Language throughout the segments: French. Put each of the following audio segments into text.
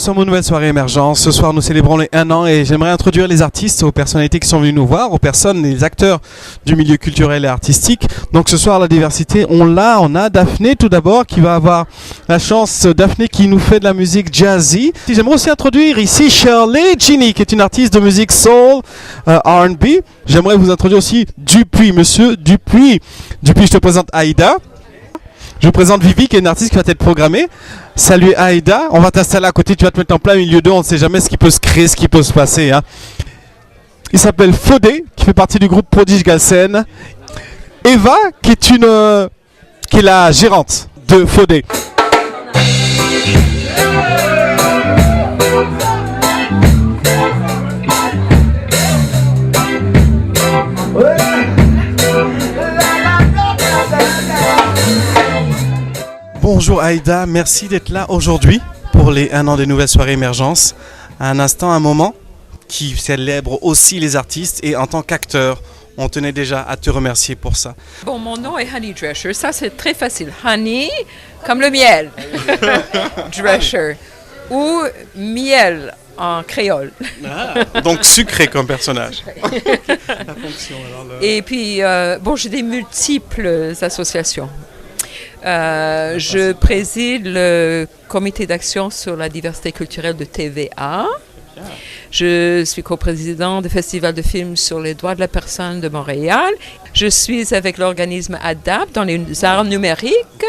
sommes aux nouvelles soirées émergence. Ce soir, nous célébrons les 1 an et j'aimerais introduire les artistes aux personnalités qui sont venues nous voir, aux personnes, les acteurs du milieu culturel et artistique. Donc ce soir, la diversité, on a Daphné tout d'abord qui va avoir la chance, Daphné qui nous fait de la musique jazzy. J'aimerais aussi introduire ici Shirley Ginny qui est une artiste de musique soul, R&B. J'aimerais vous introduire aussi Dupuis, monsieur Dupuis. Dupuis, je te présente Aïda. Je vous présente Vivi qui est une artiste qui va être programmée. Salut Aïda, on va t'installer à côté, tu vas te mettre en plein milieu d'eux, on ne sait jamais ce qui peut se créer, ce qui peut se passer. Hein. Il s'appelle Fodé, qui fait partie du groupe Prodige Galsen. Eva, qui est la gérante de Fodé. Bonjour Aïda, merci d'être là aujourd'hui pour les 1 an des nouvelles soirées émergence. Un instant, un moment qui célèbre aussi les artistes et en tant qu'acteur, on tenait déjà à te remercier pour ça. Bon, mon nom est Honey Drescher, ça c'est très facile. Honey, comme le miel. Drescher. Ou miel en créole. Ah, donc sucré comme personnage. La fonction, alors Et puis, bon, j'ai des multiples associations. Je préside le comité d'action sur la diversité culturelle de TVA. Je suis coprésident du Festival de films sur les droits de la personne de Montréal. Je suis avec l'organisme ADAPT dans les arts numériques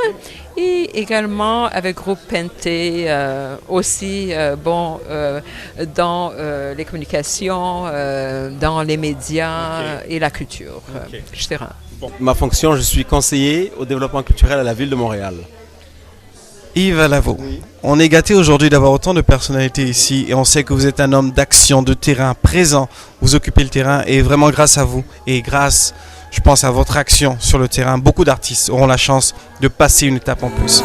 et également avec Groupe Penté aussi dans les communications, dans les médias et la culture, etc. Bon. Ma fonction, je suis conseiller au développement culturel à la ville de Montréal. Yves Alavo, oui. On est gâtés aujourd'hui d'avoir autant de personnalités ici et on sait que vous êtes un homme d'action, de terrain, présent. Vous occupez le terrain et vraiment grâce à vous et grâce, je pense, à votre action sur le terrain, beaucoup d'artistes auront la chance de passer une étape en plus.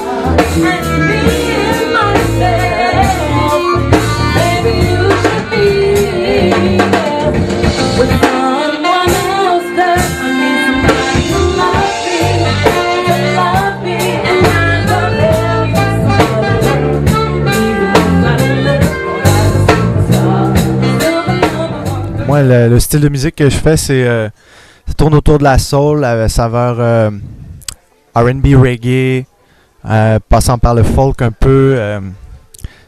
Moi, le style de musique que je fais, ça tourne autour de la soul, la saveur R&B, reggae, passant par le folk un peu.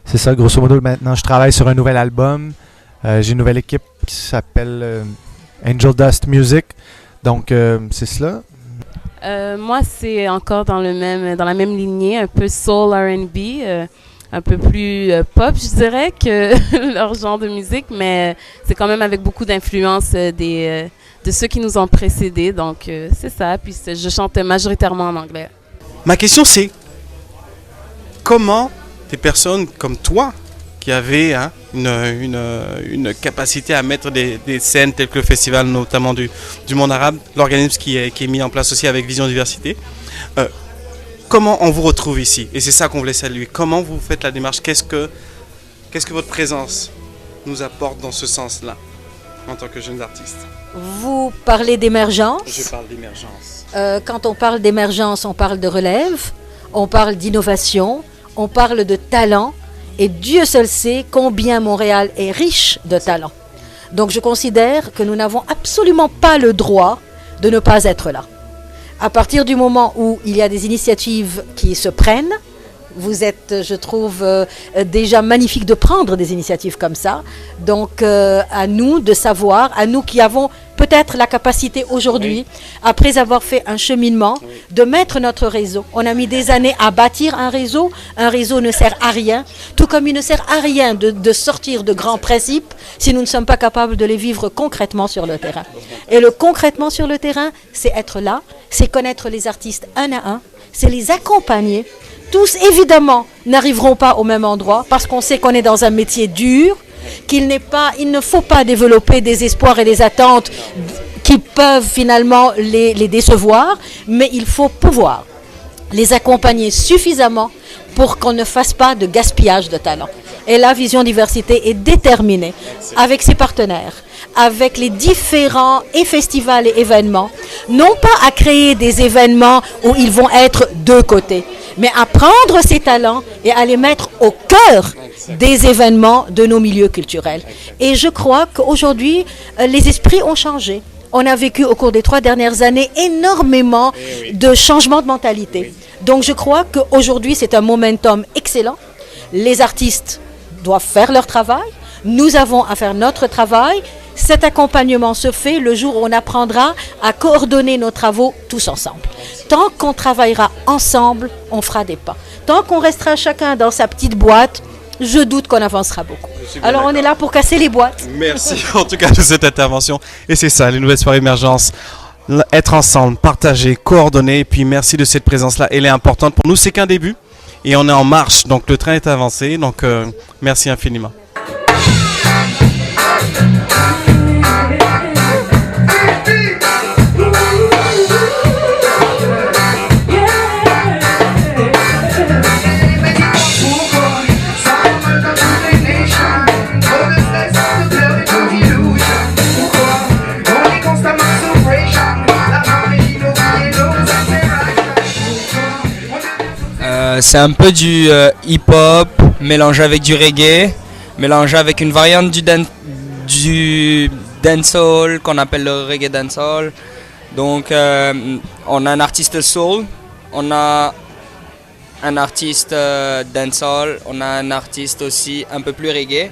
C'est ça, grosso modo, maintenant, je travaille sur un nouvel album. J'ai une nouvelle équipe qui s'appelle Angel Dust Music. Donc, c'est cela. Moi, c'est encore dans la même lignée, un peu soul R&B. Un peu plus pop, je dirais, que leur genre de musique, mais c'est quand même avec beaucoup d'influence de ceux qui nous ont précédés. Donc, c'est ça. Puis, je chante majoritairement en anglais. Ma question, c'est comment des personnes comme toi, qui avaient une capacité à mettre des scènes telles que le festival, notamment du monde arabe, l'organisme qui est mis en place aussi avec Vision Diversité, comment on vous retrouve ici? Et c'est ça qu'on voulait saluer. Comment vous faites la démarche? Qu'est-ce que votre présence nous apporte dans ce sens-là, en tant que jeunes artistes? Vous parlez d'émergence. Je parle d'émergence. Quand on parle d'émergence, on parle de relève, on parle d'innovation, on parle de talent. Et Dieu seul sait combien Montréal est riche de talent. Donc je considère que nous n'avons absolument pas le droit de ne pas être là. À partir du moment où il y a des initiatives qui se prennent, vous êtes, je trouve, déjà magnifique de prendre des initiatives comme ça. Donc, à nous de savoir, à nous qui avons peut-être la capacité aujourd'hui, après avoir fait un cheminement, de mettre notre réseau. On a mis des années à bâtir un réseau. Un réseau ne sert à rien, tout comme il ne sert à rien de sortir de grands principes si nous ne sommes pas capables de les vivre concrètement sur le terrain. Et le concrètement sur le terrain, c'est être là, c'est connaître les artistes un à un, c'est les accompagner. Tous, évidemment, n'arriveront pas au même endroit parce qu'on sait qu'on est dans un métier dur, il ne faut pas développer des espoirs et des attentes qui peuvent finalement les décevoir, mais il faut pouvoir les accompagner suffisamment pour qu'on ne fasse pas de gaspillage de talent. Et la Vision Diversité est déterminée avec ses partenaires, avec les différents festivals et événements, non pas à créer des événements où ils vont être de côté, mais à prendre ces talents et à les mettre au cœur des événements de nos milieux culturels. Et je crois qu'aujourd'hui, les esprits ont changé. On a vécu au cours des 3 dernières années énormément de changements de mentalité. Donc je crois qu'aujourd'hui, c'est un momentum excellent. Les artistes doivent faire leur travail. Nous avons à faire notre travail. Cet accompagnement se fait le jour où on apprendra à coordonner nos travaux tous ensemble. Tant qu'on travaillera ensemble, on fera des pas. Tant qu'on restera chacun dans sa petite boîte, je doute qu'on avancera beaucoup. Alors on est là pour casser les boîtes. Merci en tout cas de cette intervention. Et c'est ça, les nouvelles soirées émergence. Être ensemble, partager, coordonner. Et puis merci de cette présence-là. Elle est importante pour nous. C'est qu'un début. Et on est en marche. Donc le train est avancé. Donc merci infiniment. C'est un peu du hip-hop mélangé avec du reggae, mélangé avec une variante du dancehall qu'on appelle le reggae dancehall. Donc on a un artiste soul, on a un artiste dancehall, on a un artiste aussi un peu plus reggae.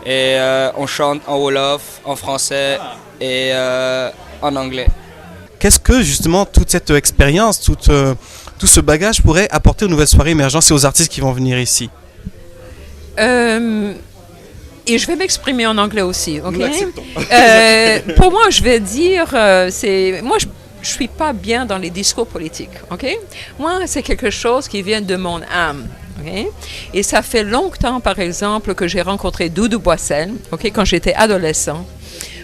Et on chante en wolof, en français et en anglais. Qu'est-ce que justement toute cette expérience, tout ce bagage pourrait apporter aux nouvelles soirées émergence et aux artistes qui vont venir ici? Et je vais m'exprimer en anglais aussi, ok? Pour moi, je vais dire, moi, je suis pas bien dans les discours politiques, ok? Moi, c'est quelque chose qui vient de mon âme. Okay? Et ça fait longtemps, par exemple, que j'ai rencontré Doudou Boissel, okay, quand j'étais adolescent,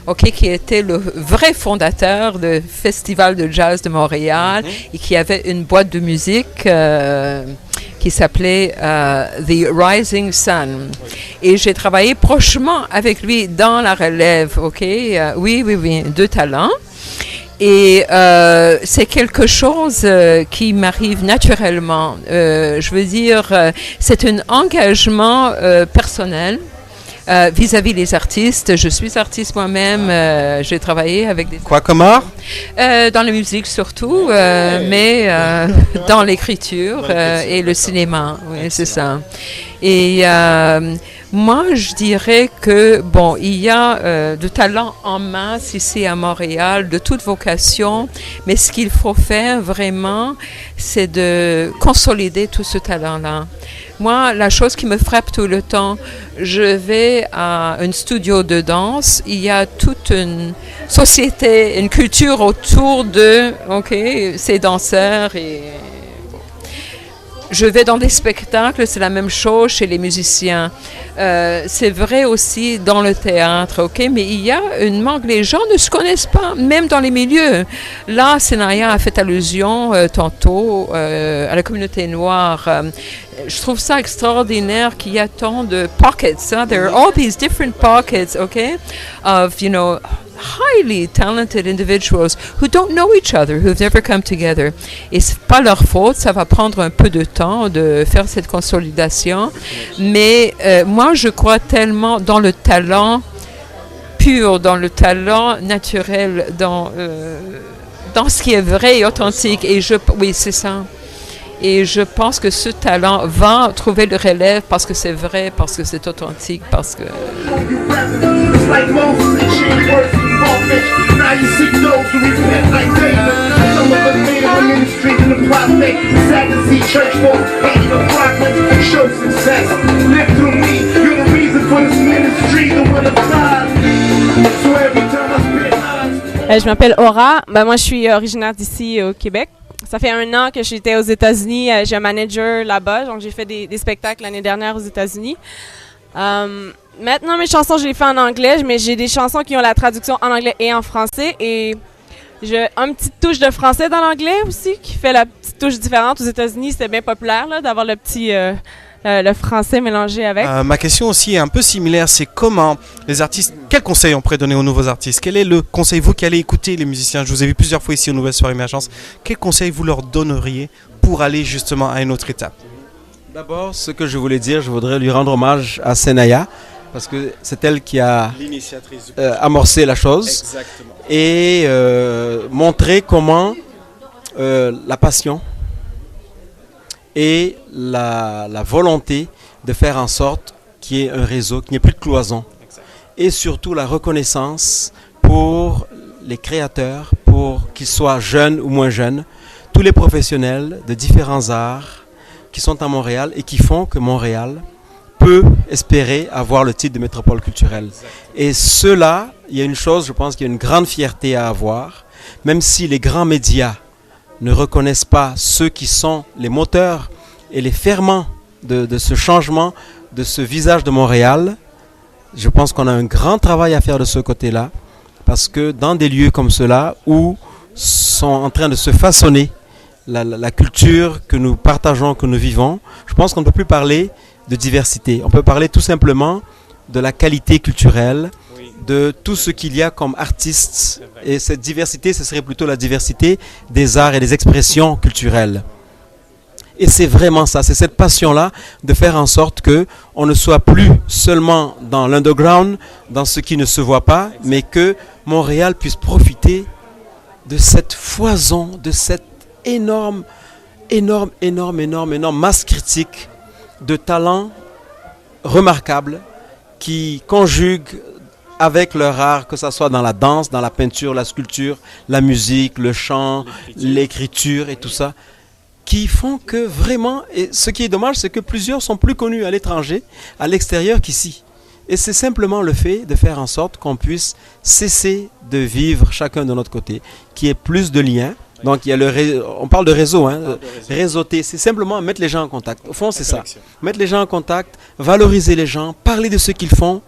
okay, qui était le vrai fondateur du Festival de Jazz de Montréal et qui avait une boîte de musique qui s'appelait The Rising Sun. Et j'ai travaillé prochement avec lui dans la relève, okay? Oui, 2 talents. Et c'est quelque chose qui m'arrive naturellement. Je veux dire, c'est un engagement personnel vis-à-vis des artistes. Je suis artiste moi-même. J'ai travaillé avec des... Quoi comme art? Dans la musique surtout, mais dans l'écriture et le cinéma. Oui, c'est ça. Et moi, je dirais que, bon, il y a de talents en masse ici à Montréal, de toute vocation, mais ce qu'il faut faire vraiment, c'est de consolider tout ce talent-là. Moi, la chose qui me frappe tout le temps, je vais à un studio de danse, il y a toute une société, une culture autour de, ces danseurs et... Je vais dans des spectacles, c'est la même chose chez les musiciens. C'est vrai aussi dans le théâtre, mais il y a une manque, les gens ne se connaissent pas, même dans les milieux. Là, Sénaya a fait allusion tantôt à la communauté noire. Je trouve ça extraordinaire qu'il y a tant de pockets. There are all these different pockets, of, highly talented individuals who don't know each other, who've never come together. Et c'est pas leur faute, ça va prendre un peu de temps de faire cette consolidation. Mais moi, je crois tellement dans le talent pur, dans le talent naturel, dans ce qui est vrai et authentique. Et oui, c'est ça. Et je pense que ce talent va trouver le relève parce que c'est vrai, parce que c'est authentique, parce que... Je m'appelle Aura. Moi, je suis originaire d'ici au Québec. Ça fait 1 an que j'étais aux États-Unis. J'ai un manager là-bas, donc j'ai fait des spectacles l'année dernière aux États-Unis. Maintenant, mes chansons, je les fais en anglais, mais j'ai des chansons qui ont la traduction en anglais et en français. Et j'ai une petite touche de français dans l'anglais aussi, qui fait la petite touche différente. Aux États-Unis, c'était bien populaire là, d'avoir le petit... le français mélangé avec. Ma question aussi est un peu similaire, c'est comment les artistes, quel conseil on pourrait donner aux nouveaux artistes? Quel est le conseil, vous qui allez écouter les musiciens, je vous ai vu plusieurs fois ici aux Nouvelles Soirées Émergence, quel conseil vous leur donneriez pour aller justement à une autre étape? D'abord, ce que je voulais dire, je voudrais lui rendre hommage à Senaya, parce que c'est elle qui a L'initiatrice. amorcé la chose Exactement. et montrer comment la passion et la volonté de faire en sorte qu'il y ait un réseau, qu'il n'y ait plus de cloison. Et surtout la reconnaissance pour les créateurs, pour qu'ils soient jeunes ou moins jeunes, tous les professionnels de différents arts qui sont à Montréal et qui font que Montréal peut espérer avoir le titre de métropole culturelle. Et cela, il y a une chose, je pense qu'il y a une grande fierté à avoir, même si les grands médias ne reconnaissent pas ceux qui sont les moteurs et les ferments de ce changement, de ce visage de Montréal. Je pense qu'on a un grand travail à faire de ce côté-là, parce que dans des lieux comme cela, où sont en train de se façonner la culture que nous partageons, que nous vivons, je pense qu'on ne peut plus parler de diversité. On peut parler tout simplement de la qualité culturelle, de tout ce qu'il y a comme artistes. Et cette diversité, ce serait plutôt la diversité des arts et des expressions culturelles. Et c'est vraiment ça, c'est cette passion-là de faire en sorte que on ne soit plus seulement dans l'underground, dans ce qui ne se voit pas, mais que Montréal puisse profiter de cette foison, de cette énorme masse critique de talents remarquables qui conjuguent avec leur art, que ce soit dans la danse, dans la peinture, la sculpture, la musique, le chant, l'écriture et tout ça, qui font que vraiment, et ce qui est dommage, c'est que plusieurs sont plus connus à l'étranger, à l'extérieur qu'ici. Et c'est simplement le fait de faire en sorte qu'on puisse cesser de vivre chacun de notre côté, qu'il y ait plus de liens. Donc il y a on parle de réseau, réseauter, c'est simplement mettre les gens en contact. Au fond, c'est ça. Mettre les gens en contact, valoriser les gens, parler de ce qu'ils font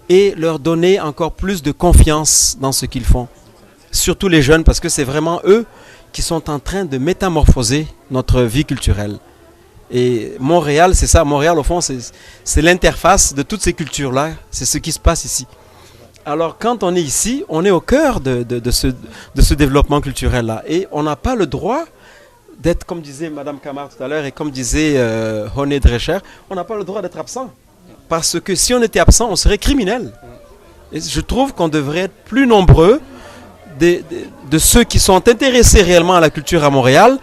et leur donner encore plus de confiance dans ce qu'ils font. Surtout les jeunes, parce que c'est vraiment eux qui sont en train de métamorphoser notre vie culturelle. Et Montréal, c'est ça. Montréal, au fond, c'est l'interface de toutes ces cultures-là. C'est ce qui se passe ici. Alors, quand on est ici, on est au cœur de ce développement culturel-là. Et on n'a pas le droit d'être, comme disait Mme Camard tout à l'heure, et comme disait René Drecher, on n'a pas le droit d'être absent. Parce que si on était absent, on serait criminel. Et je trouve qu'on devrait être plus nombreux de ceux qui sont intéressés réellement à la culture à Montréal,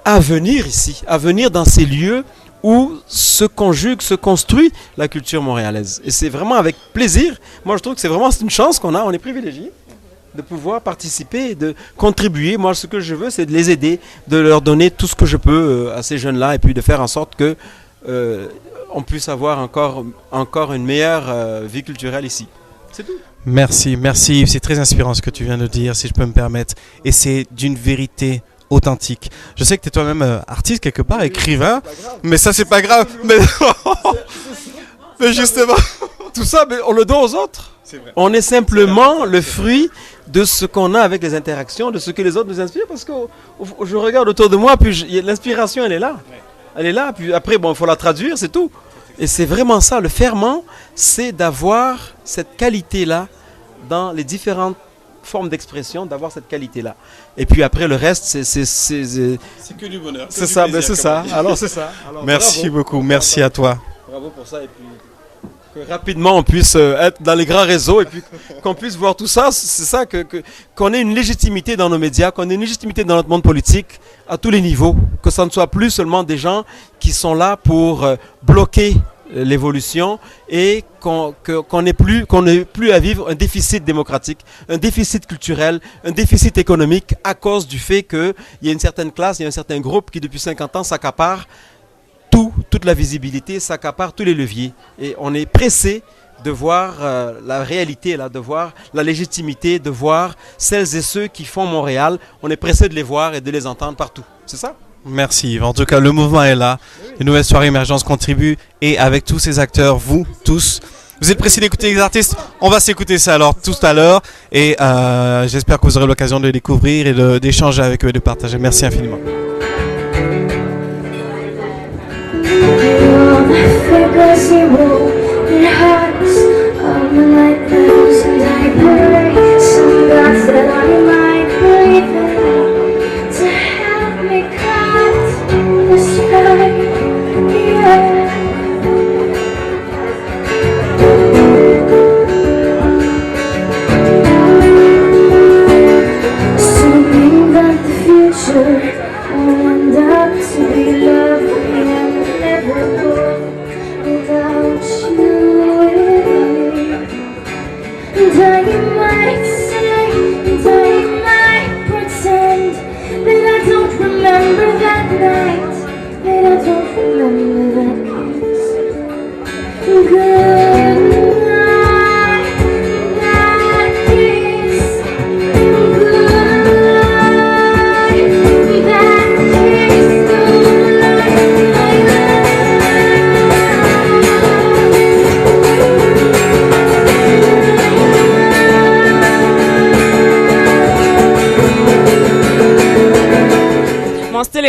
à venir ici, à venir dans ces lieux où se conjugue, se construit la culture montréalaise. Et c'est vraiment avec plaisir. Moi, je trouve que c'est une chance qu'on a, on est privilégiés de pouvoir participer, de contribuer. Moi, ce que je veux, c'est de les aider, de leur donner tout ce que je peux à ces jeunes-là, et puis de faire en sorte que on puisse avoir encore une meilleure vie culturelle ici. C'est tout. Merci, merci. C'est très inspirant ce que tu viens de dire, si je peux me permettre. Et c'est d'une vérité authentique. Je sais que tu es toi-même artiste quelque part, écrivain, mais ça c'est pas grave. Mais justement, tout ça, mais on le doit aux autres. On est simplement le fruit de ce qu'on a avec les interactions, de ce que les autres nous inspirent, parce que je regarde autour de moi, puis l'inspiration elle est là. Elle est là, puis après, bon, il faut la traduire, c'est tout. Et c'est vraiment ça, le ferment, c'est d'avoir cette qualité-là dans les différentes formes d'expression, d'avoir cette qualité-là. Et puis après, le reste, c'est que du bonheur. C'est ça, c'est ça. Alors, c'est ça. Alors, merci bravo. beaucoup, merci à toi. Bravo pour ça, et puis que rapidement on puisse être dans les grands réseaux, et puis qu'on puisse voir tout ça. C'est ça, qu'on ait une légitimité dans nos médias, qu'on ait une légitimité dans notre monde politique, à tous les niveaux. Que ça ne soit plus seulement des gens qui sont là pour bloquer l'évolution, et qu'on n'ait plus à vivre un déficit démocratique, un déficit culturel, un déficit économique à cause du fait qu'il y a une certaine classe, il y a un certain groupe qui depuis 50 ans s'accapare toute la visibilité, s'accapare tous les leviers. Et on est pressé de voir la réalité, là, de voir la légitimité, de voir celles et ceux qui font Montréal. On est pressé de les voir et de les entendre partout. C'est ça? Merci Yves. En tout cas, le mouvement est là. Les nouvelles soirées émergence contribuent. Et avec tous ces acteurs, vous tous, vous êtes pressés d'écouter les artistes. On va s'écouter ça alors tout à l'heure. Et j'espère que vous aurez l'occasion de les découvrir et d'échanger avec eux et de partager. Merci infiniment. To help me cut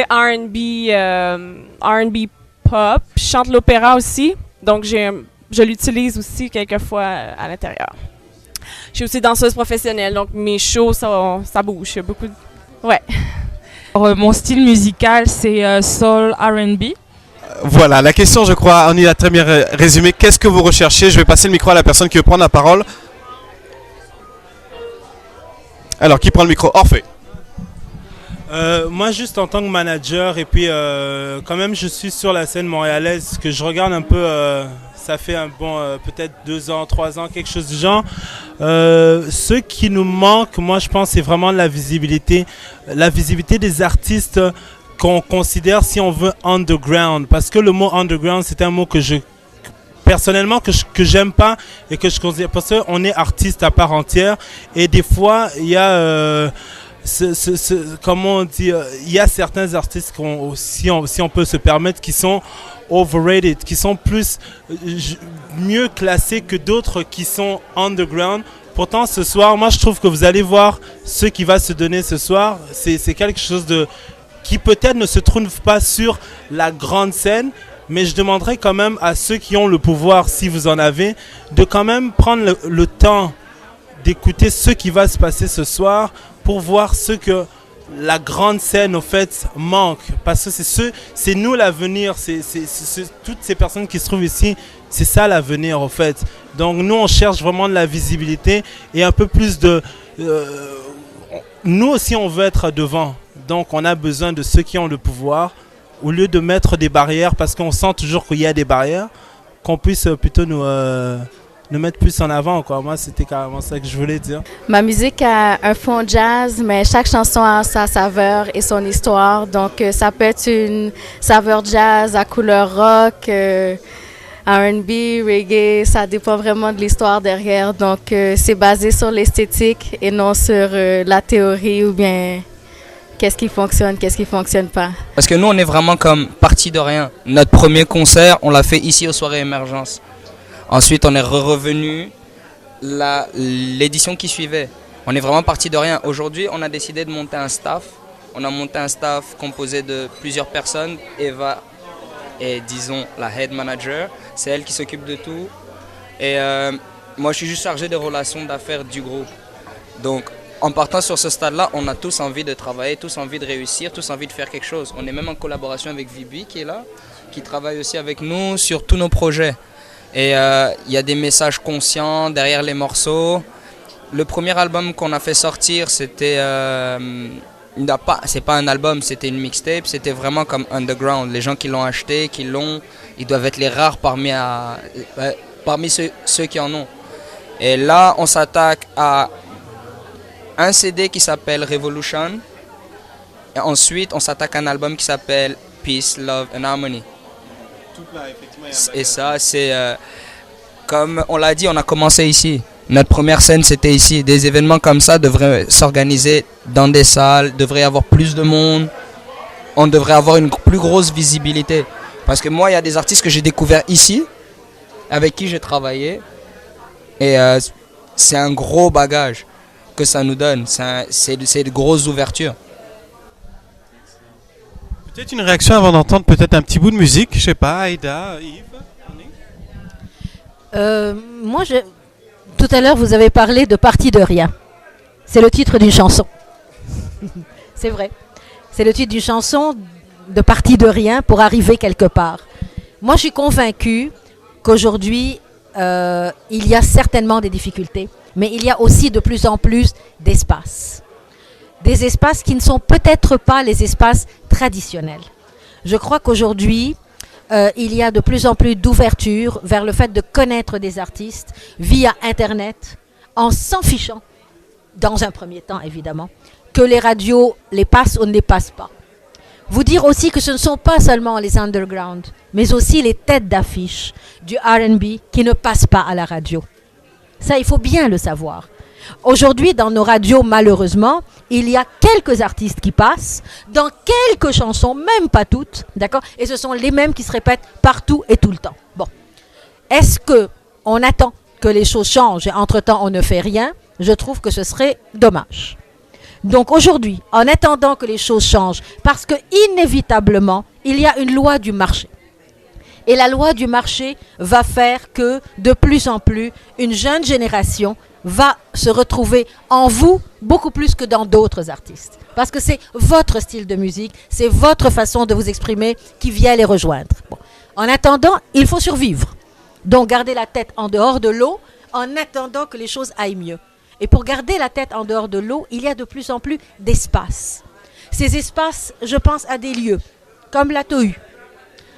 style R&B pop. Je chante l'opéra aussi, donc je l'utilise aussi quelquefois à l'intérieur. Je suis aussi danseuse professionnelle, donc mes shows, ça bouge. Il y a beaucoup de... Ouais. Alors, mon style musical, c'est soul R&B. Voilà, la question, je crois, on y a très bien résumé. Qu'est-ce que vous recherchez? Je vais passer le micro à la personne qui veut prendre la parole. Alors, qui prend le micro? Orphée. Moi, juste en tant que manager, et puis quand même, je suis sur la scène montréalaise, que je regarde un peu, ça fait un bon, peut-être 2 ans, 3 ans, quelque chose du genre. Ce qui nous manque, moi, je pense, c'est vraiment la visibilité des artistes qu'on considère, si on veut, underground. Parce que le mot underground, c'est un mot que personnellement, que j'aime pas et que je considère, parce qu'on est artiste à part entière, et des fois, il y a... comment on dit, il y a certains artistes si on peut se permettre, qui sont overrated, qui sont mieux classés que d'autres qui sont underground. Pourtant, ce soir, moi je trouve que vous allez voir ce qui va se donner ce soir. C'est quelque chose qui peut-être ne se trouve pas sur la grande scène, mais je demanderais quand même à ceux qui ont le pouvoir, si vous en avez, de quand même prendre le temps d'écouter ce qui va se passer ce soir, pour voir ce que la grande scène, au fait, manque. Parce que c'est nous l'avenir, toutes ces personnes qui se trouvent ici, c'est ça l'avenir, au fait. Donc nous, on cherche vraiment de la visibilité et un peu plus de... nous aussi, on veut être devant. Donc on a besoin de ceux qui ont le pouvoir, au lieu de mettre des barrières, parce qu'on sent toujours qu'il y a des barrières, qu'on puisse plutôt nous mettre plus en avant, quoi. Moi, c'était carrément ça que je voulais dire. Ma musique a un fond jazz, mais chaque chanson a sa saveur et son histoire. Donc, ça peut être une saveur jazz à couleur rock, R&B, reggae. Ça dépend vraiment de l'histoire derrière. Donc, c'est basé sur l'esthétique et non sur la théorie ou bien qu'est-ce qui fonctionne pas. Parce que nous, on est vraiment comme parti de rien. Notre premier concert, on l'a fait ici aux soirées Émergence. Ensuite, on est revenu l'édition qui suivait. On est vraiment parti de rien. Aujourd'hui, on a décidé de monter un staff. On a monté un staff composé de plusieurs personnes. Eva est, disons, la head manager. C'est elle qui s'occupe de tout. Et moi, je suis juste chargé des relations d'affaires du groupe. Donc, en partant sur ce stade-là, on a tous envie de travailler, tous envie de réussir, tous envie de faire quelque chose. On est même en collaboration avec Vibi qui est là, qui travaille aussi avec nous sur tous nos projets. Et il y a des messages conscients derrière les morceaux. Le premier album qu'on a fait sortir, c'était... c'est pas un album, c'était une mixtape. C'était vraiment comme underground. Les gens qui l'ont acheté, ils doivent être les rares parmi ceux qui en ont. Et là, on s'attaque à un CD qui s'appelle Revolution. Et ensuite, on s'attaque à un album qui s'appelle Peace, Love and Harmony. Et ça, c'est comme on l'a dit, on a commencé ici. Notre première scène, c'était ici. Des événements comme ça devraient s'organiser dans des salles, devrait y avoir plus de monde. On devrait avoir une plus grosse visibilité. Parce que moi, il y a des artistes que j'ai découverts ici, avec qui j'ai travaillé. Et c'est un gros bagage que ça nous donne. C'est de grosses ouvertures. Peut-être une réaction avant d'entendre peut-être un petit bout de musique, je sais pas, Aïda, Yves. Tout à l'heure, vous avez parlé de Parti de rien. C'est le titre d'une chanson. C'est vrai. C'est le titre d'une chanson de Parti de rien pour arriver quelque part. Moi, je suis convaincue qu'aujourd'hui, il y a certainement des difficultés, mais il y a aussi de plus en plus d'espace. Des espaces qui ne sont peut-être pas les espaces traditionnels. Je crois qu'aujourd'hui, il y a de plus en plus d'ouverture vers le fait de connaître des artistes via Internet, en s'en fichant, dans un premier temps évidemment, que les radios les passent ou ne les passent pas. Vous dire aussi que ce ne sont pas seulement les underground, mais aussi les têtes d'affiche du R&B qui ne passent pas à la radio. Ça, il faut bien le savoir. Aujourd'hui, dans nos radios, malheureusement, il y a quelques artistes qui passent, dans quelques chansons, même pas toutes, d'accord? Et ce sont les mêmes qui se répètent partout et tout le temps. Bon. Est-ce qu'on attend que les choses changent et entre-temps on ne fait rien? Je trouve que ce serait dommage. Donc aujourd'hui, en attendant que les choses changent, parce que inévitablement, il y a une loi du marché. Et la loi du marché va faire que de plus en plus, une jeune génération va se retrouver en vous beaucoup plus que dans d'autres artistes. Parce que c'est votre style de musique, c'est votre façon de vous exprimer qui vient les rejoindre. Bon. En attendant, il faut survivre. Donc garder la tête en dehors de l'eau en attendant que les choses aillent mieux. Et pour garder la tête en dehors de l'eau, il y a de plus en plus d'espaces. Ces espaces, je pense à des lieux comme la Tohu.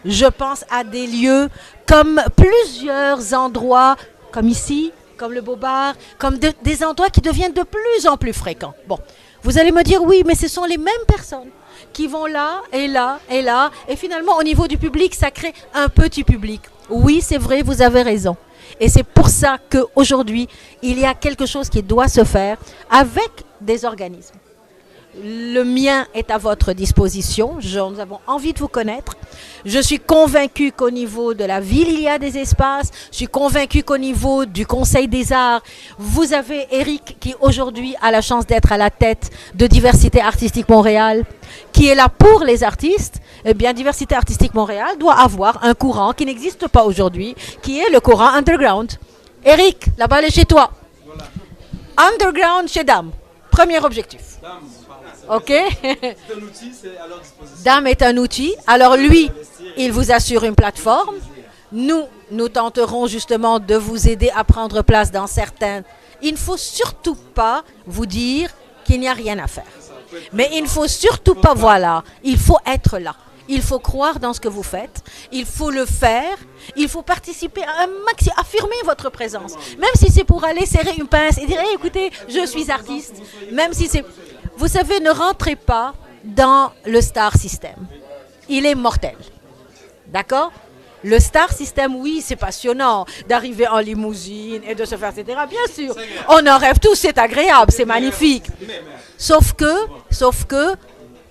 Je pense à des lieux comme plusieurs endroits, comme ici, comme le Beaubar, comme des endroits qui deviennent de plus en plus fréquents. Bon, vous allez me dire, oui, mais ce sont les mêmes personnes qui vont là, et là, et là, et finalement, au niveau du public, ça crée un petit public. Oui, c'est vrai, vous avez raison. Et c'est pour ça qu'aujourd'hui, il y a quelque chose qui doit se faire avec des organismes. Le mien est à votre disposition. Nous avons envie de vous connaître. Je suis convaincue qu'au niveau de la ville, il y a des espaces. Je suis convaincue qu'au niveau du Conseil des Arts, vous avez Eric qui aujourd'hui a la chance d'être à la tête de Diversité Artistique Montréal, qui est là pour les artistes. Eh bien, Diversité Artistique Montréal doit avoir un courant qui n'existe pas aujourd'hui, qui est le courant underground. Eric, la balle est chez toi. Underground chez Dame. Premier objectif. OK. Dame est un outil. Alors lui, il vous assure une plateforme. Nous tenterons justement de vous aider à prendre place dans certains. Il ne faut surtout pas vous dire qu'il n'y a rien à faire. Mais il ne faut surtout pas, voilà, il faut être là. Il faut croire dans ce que vous faites. Il faut le faire. Il faut participer à un maximum, affirmer votre présence. Même si c'est pour aller serrer une pince et dire hey, écoutez, je suis artiste. Même si c'est. Vous savez, ne rentrez pas dans le star system. Il est mortel. D'accord? Le star system, oui, c'est passionnant d'arriver en limousine et de se faire, etc. Bien sûr, on en rêve tous, c'est agréable, c'est magnifique. Sauf que,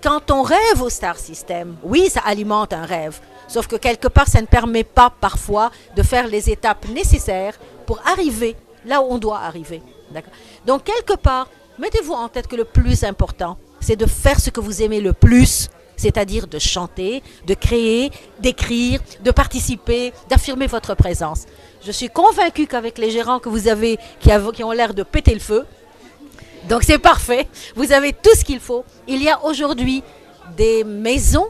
quand on rêve au star system, oui, ça alimente un rêve. Sauf que quelque part, ça ne permet pas parfois de faire les étapes nécessaires pour arriver là où on doit arriver. D'accord? Donc, quelque part, mettez-vous en tête que le plus important, c'est de faire ce que vous aimez le plus, c'est-à-dire de chanter, de créer, d'écrire, de participer, d'affirmer votre présence. Je suis convaincue qu'avec les gérants que vous avez, qui ont l'air de péter le feu, donc c'est parfait, vous avez tout ce qu'il faut. Il y a aujourd'hui des maisons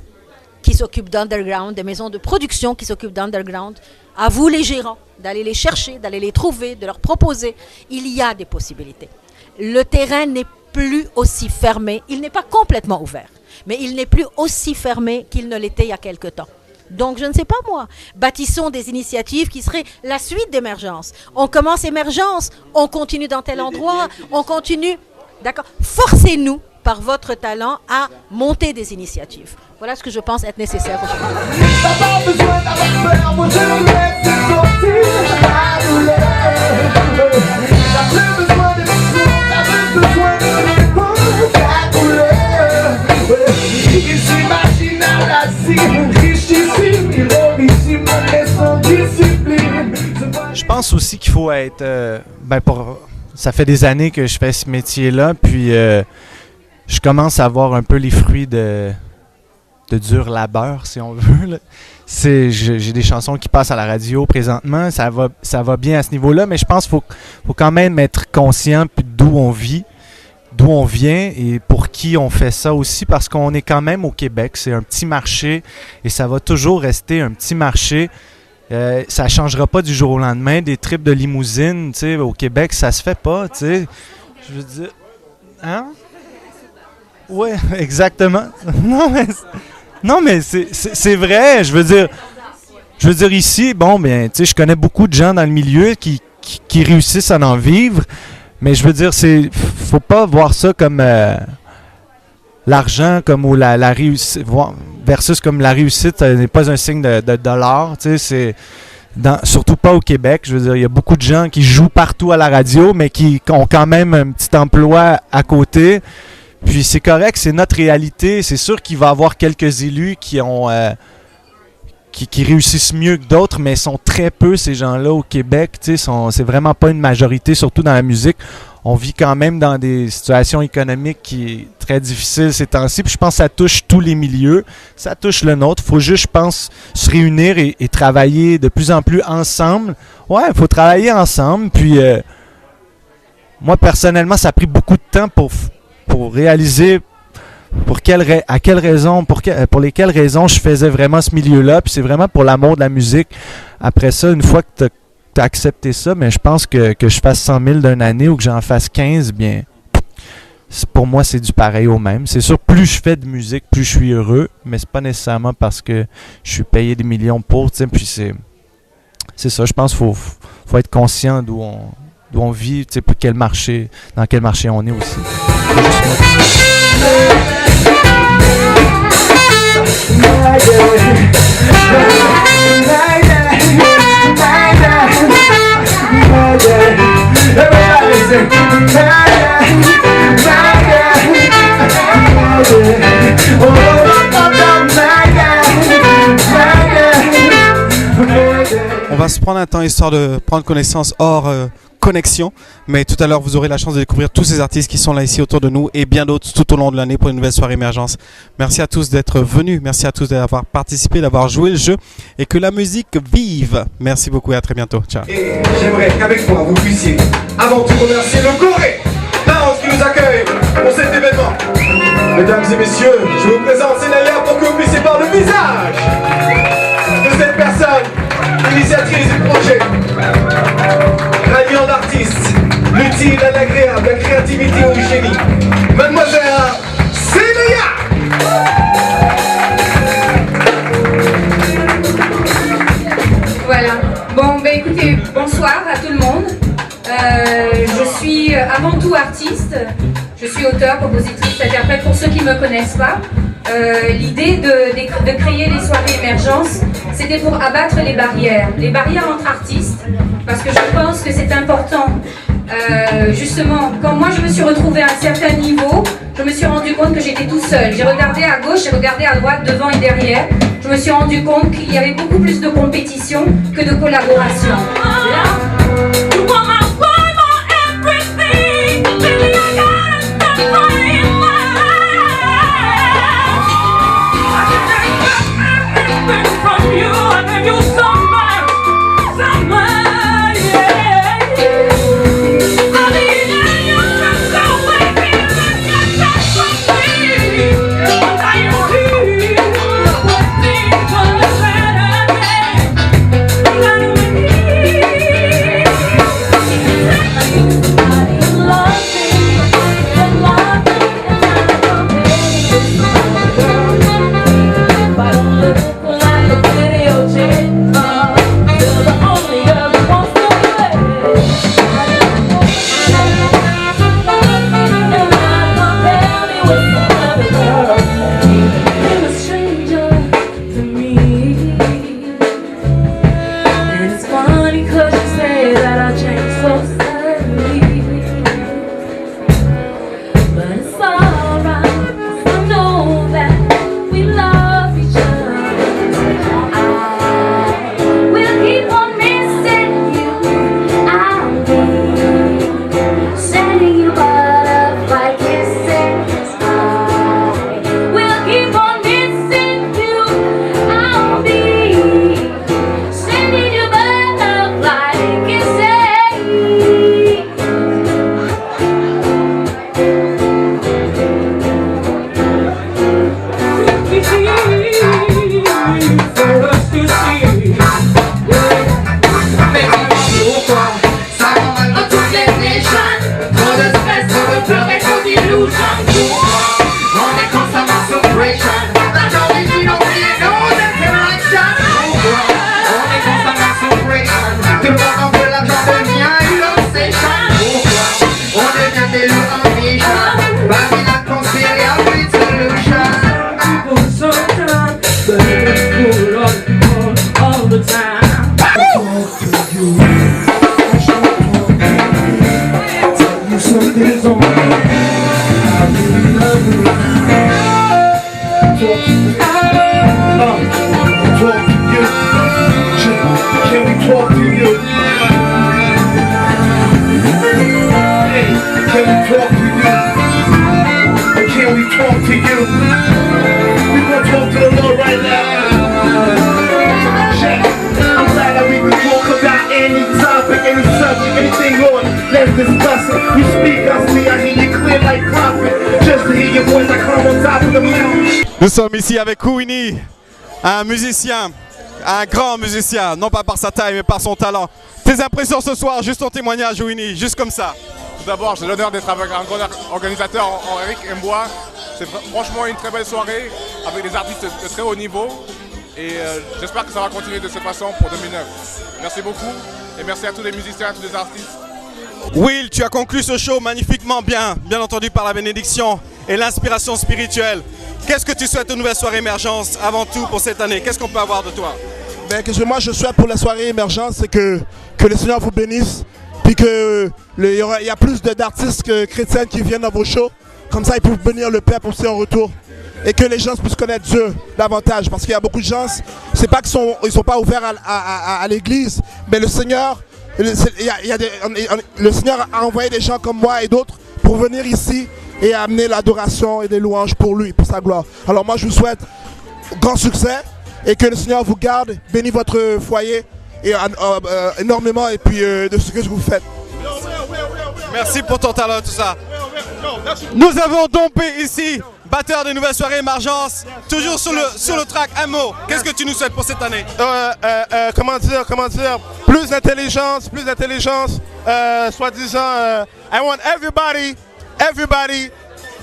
qui s'occupent d'underground, des maisons de production qui s'occupent d'underground. À vous les gérants, d'aller les chercher, d'aller les trouver, de leur proposer. Il y a des possibilités. Le terrain n'est plus aussi fermé, il n'est pas complètement ouvert, mais il n'est plus aussi fermé qu'il ne l'était il y a quelque temps. Donc, je ne sais pas moi, bâtissons des initiatives qui seraient la suite d'Émergence. On commence Émergence, on continue dans tel endroit, on continue, d'accord. Forcez-nous, par votre talent, à monter des initiatives. Voilà ce que je pense être nécessaire aujourd'hui. Je pense aussi qu'il faut être... ça fait des années que je fais ce métier-là, puis je commence à voir un peu les fruits de dur labeur, si on veut. Là. J'ai des chansons qui passent à la radio présentement, ça va bien à ce niveau-là, mais je pense qu'il faut quand même être conscient d'où on vit, d'où on vient et pour qui on fait ça aussi, parce qu'on est quand même au Québec, c'est un petit marché et ça va toujours rester un petit marché. Ça ne changera pas du jour au lendemain. Des trips de limousine, tu sais, au Québec, ça se fait pas, tu sais. Je veux dire... Hein? Ouais, exactement. Non, mais c'est vrai. Je veux dire ici, bon, ben, tu sais, je connais beaucoup de gens dans le milieu qui réussissent à en vivre, mais je veux dire, faut pas voir ça comme l'argent, comme la réussite, versus comme la réussite n'est pas un signe de dollar, tu sais, surtout pas au Québec. Je veux dire, il y a beaucoup de gens qui jouent partout à la radio, mais qui ont quand même un petit emploi à côté. Puis c'est correct, c'est notre réalité. C'est sûr qu'il va y avoir quelques élus qui ont qui réussissent mieux que d'autres, mais sont très peu ces gens-là au Québec. Tu sais, c'est vraiment pas une majorité, surtout dans la musique. on vit quand même dans des situations économiques qui sont très difficiles ces temps-ci. Puis je pense que ça touche tous les milieux. Ça touche le nôtre. Il faut juste, je pense, se réunir et travailler de plus en plus ensemble. Ouais, il faut travailler ensemble. Puis moi, personnellement, ça a pris beaucoup de temps pour réaliser pour lesquelles raisons je faisais vraiment ce milieu-là. Puis c'est vraiment pour l'amour de la musique. Après ça, une fois que tu as accepté ça, mais je pense que je fasse 100 000 d'une année ou que j'en fasse 15, bien, pour moi, c'est du pareil au même. C'est sûr, plus je fais de musique, plus je suis heureux, mais c'est pas nécessairement parce que je suis payé des millions pour, tu sais, puis c'est ça, je pense qu'il faut être conscient d'où on vit, tu sais, dans quel marché on est aussi. On va se prendre un temps histoire de prendre connaissance hors connexion, mais tout à l'heure vous aurez la chance de découvrir tous ces artistes qui sont là ici autour de nous et bien d'autres tout au long de l'année pour une nouvelle soirée émergence. Merci à tous d'être venus, merci à tous d'avoir participé, d'avoir joué le jeu et que la musique vive. Merci beaucoup et à très bientôt. Ciao. Et j'aimerais qu'avec moi vous puissiez avant tout remercier le Corée, Laos qui nous accueille pour cet événement. Mesdames et messieurs, je vous présente Senaya pour que vous puissiez voir le visage de cette personne, initiatrice du projet. Ralliant l'artiste, l'utile à l'agréable, la créativité au génie. Mademoiselle Senaya. Voilà. Bon, ben écoutez, bonsoir à tout le monde. Je suis avant tout artiste. Je suis auteur, compositrice, interprète pour ceux qui ne me connaissent pas. L'idée de créer les soirées émergence, c'était pour abattre les barrières entre artistes, parce que je pense que c'est important. Justement, quand moi je me suis retrouvée à un certain niveau, je me suis rendu compte que j'étais tout seul. J'ai regardé à gauche, j'ai regardé à droite, devant et derrière. Je me suis rendu compte qu'il y avait beaucoup plus de compétition que de collaboration. and we talk to you. We gonna talk to the Lord right now. Check. I'm glad that we can talk about any topic, any subject, anything, Lord. Let's discuss it. You speak us, me, I hear you clear like prophet. Just to hear your voice, I come on top of the mountain. Nous sommes ici avec Kouini, un musicien, un grand musicien, non pas par sa taille mais par son talent. Tes impressions ce soir, juste ton témoignage, Kouini, juste comme ça. Tout d'abord, j'ai l'honneur d'être avec un grand organisateur en Eric Mbois. C'est franchement une très belle soirée avec des artistes de très haut niveau. Et j'espère que ça va continuer de cette façon pour 2009. Merci beaucoup et merci à tous les musiciens, à tous les artistes. Will, tu as conclu ce show magnifiquement bien entendu par la bénédiction et l'inspiration spirituelle. Qu'est-ce que tu souhaites aux nouvelles soirées émergence avant tout pour cette année? Qu'est-ce qu'on peut avoir de toi? Ben, que moi je souhaite pour la soirée émergence, c'est que le Seigneur vous bénisse, puis qu'il y a plus d'artistes chrétiens qui viennent dans vos shows. Comme ça, ils peuvent bénir le peuple aussi en retour. Et que les gens puissent connaître Dieu davantage. Parce qu'il y a beaucoup de gens, c'est pas qu'ils sont pas ouverts à l'église, mais le Seigneur, le Seigneur a envoyé des gens comme moi et d'autres pour venir ici et amener l'adoration et des louanges pour lui, pour sa gloire. Alors moi je vous souhaite grand succès et que le Seigneur vous garde, bénisse votre foyer et, énormément et puis de ce que vous faites. Merci pour ton talent, tout ça. Nous avons Dompé ici, batteur des nouvelles soirées émergence, toujours sur le track. Un mot, qu'est-ce que tu nous souhaites pour cette année? Comment dire, plus d'intelligence, soi-disant, I want everybody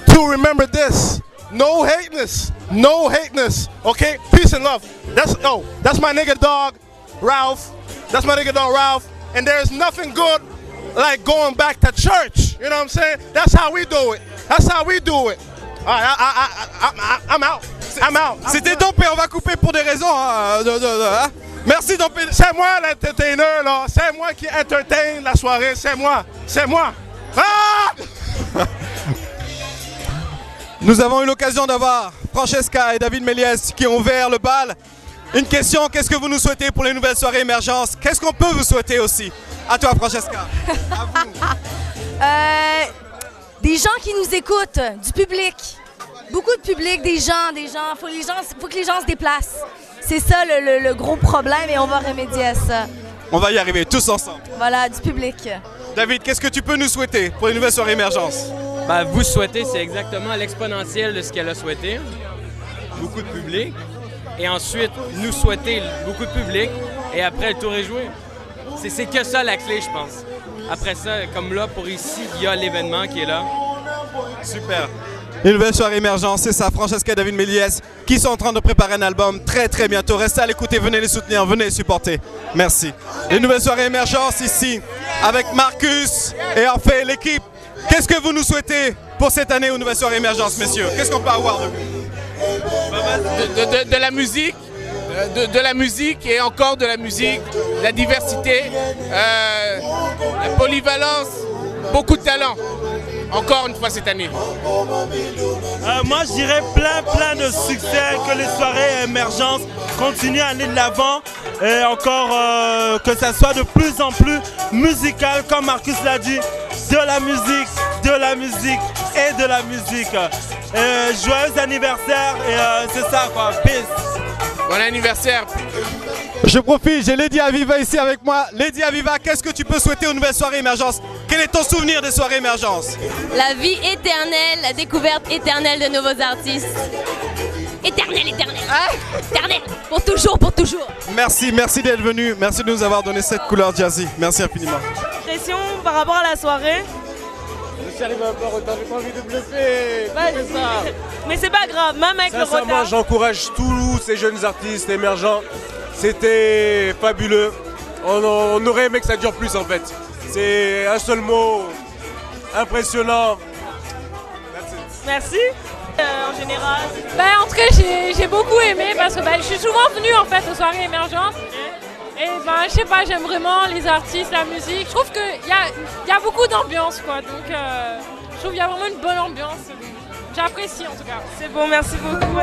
to remember this. No hateness, okay? Peace and love. That's my nigga dog, Ralph. And there's nothing good like going back to church. You know what I'm saying? That's how we do it. I'm out. C'était Dompé, on va couper pour des raisons. Hein? Merci Dompé. C'est moi l'entertainer là. C'est moi qui entertain la soirée. C'est moi. Ah! Nous avons eu l'occasion d'avoir Francesca et David Méliès qui ont ouvert le bal. Une question, qu'est-ce que vous nous souhaitez pour les nouvelles soirées émergence? Qu'est-ce qu'on peut vous souhaiter aussi? À toi Francesca. À vous. Des gens qui nous écoutent, du public. Beaucoup de public, des gens. Faut que les gens se déplacent. C'est ça le gros problème et on va remédier à ça. On va y arriver tous ensemble. Voilà, du public. David, qu'est-ce que tu peux nous souhaiter pour les nouvelles soirées émergence? Vous souhaitez, c'est exactement l'exponentiel de ce qu'elle a souhaité. Beaucoup de public. Et ensuite, nous souhaiter beaucoup de public. Et après, le tour est joué. C'est que ça la clé, je pense. Après ça, comme là, pour ici, il y a l'événement qui est là. Super. Les nouvelles soirées émergence, c'est ça, Francesca et David Méliès, qui sont en train de préparer un album très bientôt. Restez à l'écouter, venez les soutenir, venez les supporter. Merci. Les nouvelles soirées émergence ici, avec Marcus et en fait l'équipe. Qu'est-ce que vous nous souhaitez pour cette année aux nouvelles soirées émergence, messieurs? Qu'est-ce qu'on peut avoir de vous? De la musique. De la musique et encore de la musique, la diversité, la polyvalence, beaucoup de talent. Encore une fois cette année. Moi je dirais plein de succès, que les soirées émergence continuent à aller de l'avant et encore que ça soit de plus en plus musical, comme Marcus l'a dit, de la musique et de la musique. Joyeux anniversaire et c'est ça quoi, peace. Bon anniversaire. Je profite, j'ai Lady Aviva ici avec moi. Lady Aviva, qu'est-ce que tu peux souhaiter aux nouvelles soirées émergence? Quel est ton souvenir des soirées émergence? La vie éternelle, la découverte éternelle de nouveaux artistes. Éternel. Éternel, pour toujours. Merci d'être venu. Merci de nous avoir donné cette couleur jazzy. Merci infiniment. Pression par rapport à la soirée. Je suis arrivé un peu en retard, j'ai pas envie de bluffer. Mais c'est pas grave, même avec le retard. Sincèrement, j'encourage tous ces jeunes artistes émergents. C'était fabuleux. On aurait aimé que ça dure plus en fait. C'est un seul mot, impressionnant. Merci. En général. En tout cas, j'ai beaucoup aimé parce que je suis souvent venue en fait aux soirées émergentes. Et je sais pas, j'aime vraiment les artistes, la musique. Je trouve qu'il y a beaucoup d'ambiance quoi. Donc je trouve qu'il y a vraiment une bonne ambiance. J'apprécie en tout cas. C'est bon, merci beaucoup.